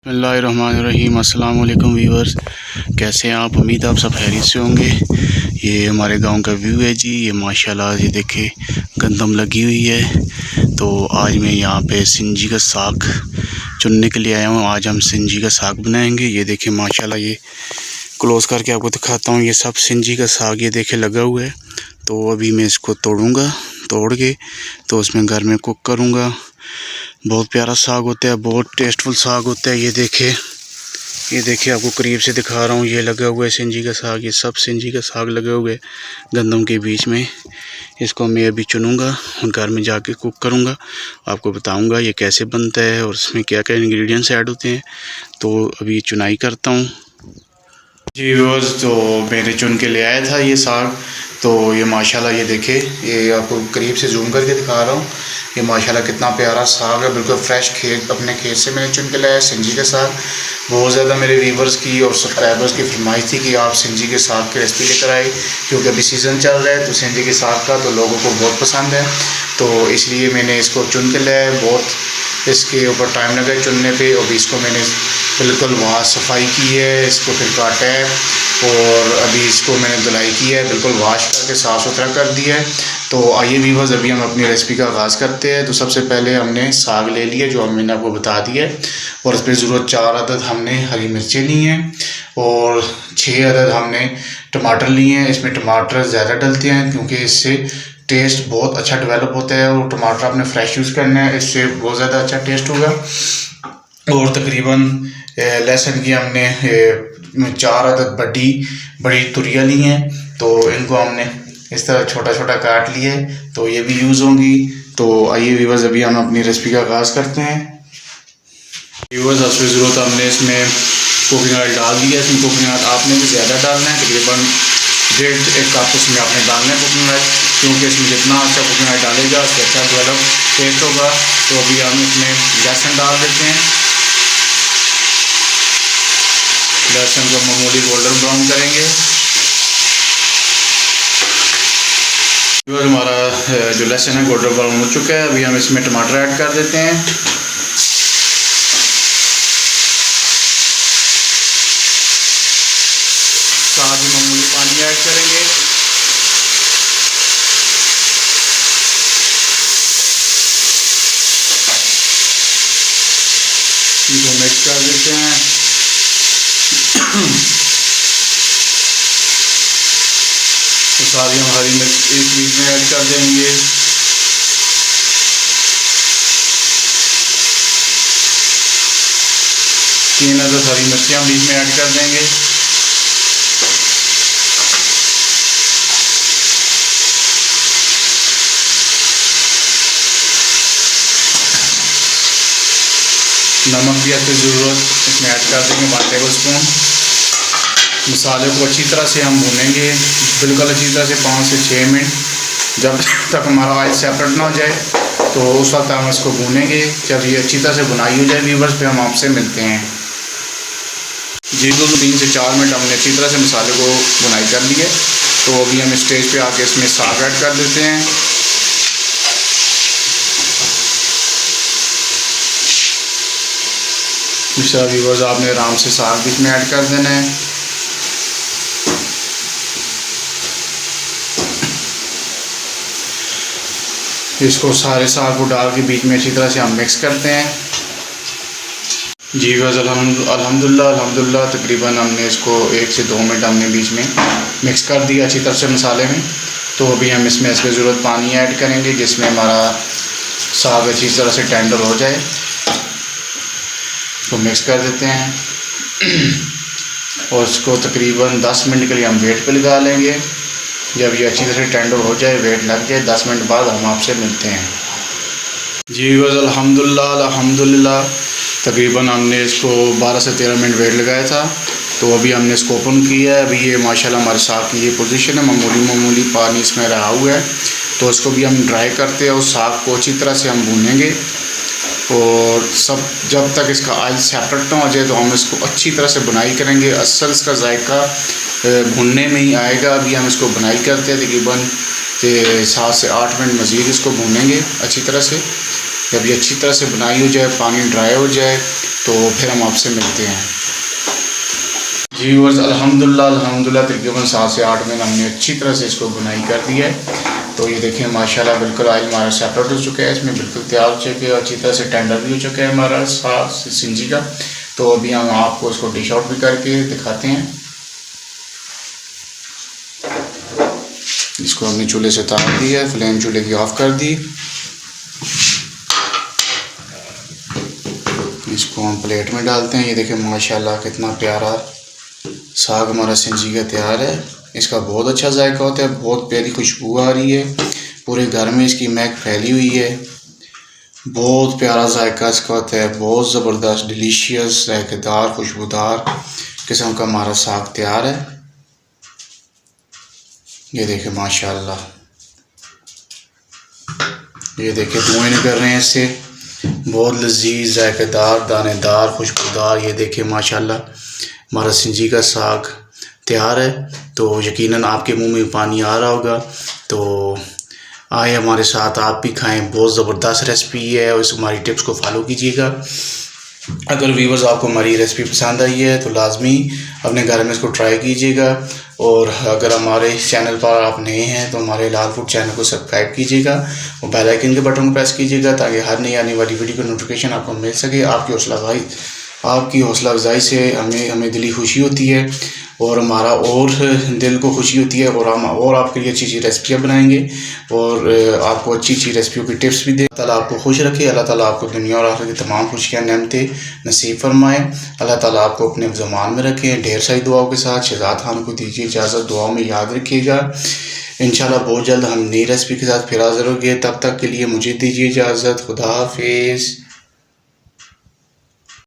बिस्मिल्लाहिर्रहमानिर्रहीम। अस्सलाम वालेकुम व्यूअर्स, कैसे हैं आप? उम्मीद आप सब खैरियत से होंगे। ये हमारे गांव का व्यू है जी। ये माशाल्लाह ये देखे गंदम लगी हुई है। तो आज मैं यहाँ पे सिंजी का साग चुनने के लिए आया हूँ। आज हम सिंजी का साग बनाएंगे। ये देखे माशाल्लाह, ये क्लोज करके आपको दिखाता हूँ। ये सब सिंजी का साग ये देखे लगा हुआ है। तो अभी मैं इसको तोड़ूँगा, तोड़ के तो उसमें घर में कुक करूँगा। बहुत प्यारा साग होता है, बहुत टेस्टफुल साग होता है। ये देखिए आपको करीब से दिखा रहा हूँ। ये लगा हुआ है सिंजी का साग। ये सब सिंजी का साग लगा हुआ है गंदम के बीच में। इसको मैं अभी चुनूँगा और घर में जाके कुक करूँगा। आपको बताऊँगा ये कैसे बनता है और इसमें क्या क्या इंग्रेडिएंट्स ऐड होते हैं। तो अभी चुनाई करता हूँ जी व्यूअर्स। तो मैंने चुन के ले आया था ये साग। तो ये माशाल्लाह ये देखे, ये आपको करीब से जूम करके दिखा रहा हूँ। ये माशाल्लाह कितना प्यारा साग है, बिल्कुल फ्रेश अपने खेत से मैंने चुन के लाया है सिंजी का साग। बहुत ज़्यादा मेरे व्यूवर्स की और सब्सक्राइबर्स की फरमाइश थी कि आप सिंजी के साग की रेसिपी लेकर आए, क्योंकि अभी सीज़न चल रहा है तो सिंजी के साग का तो लोगों को बहुत पसंद है। तो इसलिए मैंने इसको चुन के लाया है। बहुत इसके ऊपर टाइम लगा है चुनने पे। अभी इसको मैंने बिल्कुल वहाँ सफाई की है, इसको फिर काटा है और अभी इसको मैंने धुलाई की है, बिल्कुल वॉश करके साफ़ सुथरा कर दिया है। तो आइए व्यूअर्स, अभी हम अपनी रेसिपी का आगाज़ करते हैं। तो सबसे पहले हमने साग ले लिया जो मैंने आपको बता दिया है, और इस पर ज़रूरत 4 अदद हमने हरी मिर्चें ली हैं और 6 अदद हमने टमाटर लिए हैं। इसमें टमाटर ज़्यादा डलते हैं क्योंकि इससे टेस्ट बहुत अच्छा डेवलप होता है, और टमाटर आपने फ्रेश यूज़ करना है, इससे बहुत ज़्यादा अच्छा टेस्ट होगा। और तकरीबन लहसुन की हमने 4 अदद बड़ी तुरियाँ ली हैं। तो इनको हमने इस तरह छोटा छोटा काट लिए, तो ये भी यूज़ होंगी। तो आइए व्यूअर्स, अभी हम अपनी रेसिपी का आगाज़ करते हैं। व्यूअर्स, असली ज़रूरत हमने इसमें कुकिंग ऑयल डाल दिया। इसमें कुकिंग ऑयल आपने भी ज़्यादा डालना है, तकरीबन 1.5 कप इसमें आपने डालना है कुकिंग ऑयल, क्योंकि इसमें जितना अच्छा कुकिंग ऑयल डालेगा उससे अच्छा डेवलप टेस्ट होगा। तो अभी हम इसमें लहसुन डाल देते हैं। लहसुन को मामूली गोल्डन ब्राउन करेंगे। हमारा जो लहसुन है गोल्डन ब्राउन हो चुका है। अभी हम इसमें टमाटर ऐड कर देते हैं। साथ ही मामूली पानी ऐड करेंगे। इनको मिक्स कर देते हैं। तो सारी हम हरी मिर्च एक बीच में ऐड कर देंगे। तीन अदद हरी मिर्ची हम बीच में ऐड कर देंगे। नमक भी आपकी ज़रूरत इसमें ऐड कर देंगे 1 टेबल स्पून। मसाले को अच्छी तरह से हम भूनेंगे, बिल्कुल अच्छी तरह से 5 से 6 मिनट, जब तक हमारा ऑयल सेपरेट ना हो जाए। तो उस वक्त हम इसको भूनेंगे। जब ये अच्छी तरह से बुनाई हो जाए व्यूअर्स, फिर हम आपसे मिलते हैं जी। 3 से 4 मिनट हमने अच्छी तरह से मसाले को बुनाई कर ली है। तो अभी हम स्टेज पे आके इसमें साग ऐड कर देते हैं। इस तरह व्यूअर्स आपने आराम से साग बीच में ऐड कर देना है। इसको सारे साग को डाल के बीच में अच्छी तरह से हम मिक्स करते हैं जी व्यूअर्स। अल्हम्दुलिल्लाह तकरीबन हमने इसको 1 से 2 मिनट हमने बीच में मिक्स कर दिया अच्छी तरह से मसाले में। तो अभी हम इसमें इसकी ज़रूरत पानी ऐड करेंगे, जिसमें हमारा साग अच्छी तरह से टेंडर हो जाए। तो मिक्स कर देते हैं और इसको तकरीबन 10 मिनट के लिए हम वेट पे लगा लेंगे। जब ये अच्छी तरह से टेंडर हो जाए, वेट लग जाए, 10 मिनट बाद हम आपसे मिलते हैं जी व्यूअर्स। अल्हम्दुलिल्लाह तकरीबन हमने इसको 12 से 13 मिनट वेट लगाया था। तो अभी हमने इसको ओपन किया है। अभी ये माशाल्लाह हमारे साग की ये पोजीशन है, मामूली पानी इसमें रहा हुआ है। तो इसको भी हम ड्राई करते हैं और साग को अच्छी तरह से हम भूनेंगे, और सब जब तक इसका ऑयल सेपरेट ना हो जाए तो हम इसको अच्छी तरह से बुनाई करेंगे। असल इसका जायका भुनने में ही आएगा। अभी हम इसको बुनाई करते हैं, तकरीबन 7 से 8 मिनट मज़ीद इसको भूनेंगे अच्छी तरह से। जब ये अच्छी तरह से बुनाई हो जाए, पानी ड्राई हो जाए, तो फिर हम आपसे मिलते हैं। जी व्यूअर्स, अल्हम्दुलिल्लाह तकरीबन 7 से 8 मिनट हमने अच्छी तरह से इसको बुनाई कर दी है। तो ये देखें माशाल्लाह बिल्कुल ऑयल हमारा सेपरेट हो चुका है, इसमें बिल्कुल तैयार हो चुके हैं, अच्छी तरह से टेंडर भी हो चुका है हमारा साग सिंजी का। तो अभी हम आपको इसको डिश आउट भी करके दिखाते हैं। इसको हमने चूल्हे से उतार दिया, फ्लेम चूल्हे की ऑफ कर दी। इसको हम प्लेट में डालते हैं। ये देखें माशाल्लाह कितना प्यारा साग हमारा सिंजी का तैयार है। इसका बहुत अच्छा जायका होता है, बहुत प्यारी खुशबू आ रही है, पूरे घर में इसकी महक फैली हुई है। बहुत प्यारा जायका इसका होता है, बहुत ज़बरदस्त डिलीशियस जायकेदार खुशबूदार किस्म का हमारा साग तैयार है। ये देखें माशाल्लाह, ये देखें धुएं निकल रहे हैं इससे, बहुत लजीज जायकेदार दानेदार खुशबूदार। ये देखें माशाल्लाह हमारा सिंजी का साग तैयार है। तो यकीनन आपके मुंह में पानी आ रहा होगा। तो आए हमारे साथ, आप भी खाएं, बहुत ज़बरदस्त रेसिपी है और इस हमारी टिप्स को फॉलो कीजिएगा। अगर व्यूवर्स आपको हमारी रेसिपी पसंद आई है तो लाजमी अपने घर में इसको ट्राई कीजिएगा। और अगर हमारे चैनल पर आप नए हैं तो हमारे लाल फूड चैनल को सब्सक्राइब कीजिएगा और बेल आइकन के बटन को प्रेस कीजिएगा ताकि हर नई आने वाली वीडियो की नोटिफिकेशन आपको मिल सके। आपकी हौसला अफजाई से हमें दिली खुशी होती है और हमारा और दिल को खुशी होती है और हम और आपके लिए अच्छी अच्छी रेसिपियाँ बनाएंगे और आपको अच्छी अच्छी रेसिपियों की टिप्स भी दें। अल्लाह ताला आपको खुश रखे, अल्लाह ताला आपको दुनिया और आखिरत की तमाम खुशियाँ नेमतें नसीब फरमाएँ। अल्लाह ताला आपको अपने ज़मान में रखें। ढेर सारी दुआओं के साथ शहजाद खान को दीजिए इजाज़त, दुआओं में याद रखिएगा। इंशाल्लाह बहुत जल्द हम नई रेसिपी के साथ फिर हाज़िर होंगे। तब तक के लिए मुझे दीजिए इजाज़त। खुदा हाफिज़।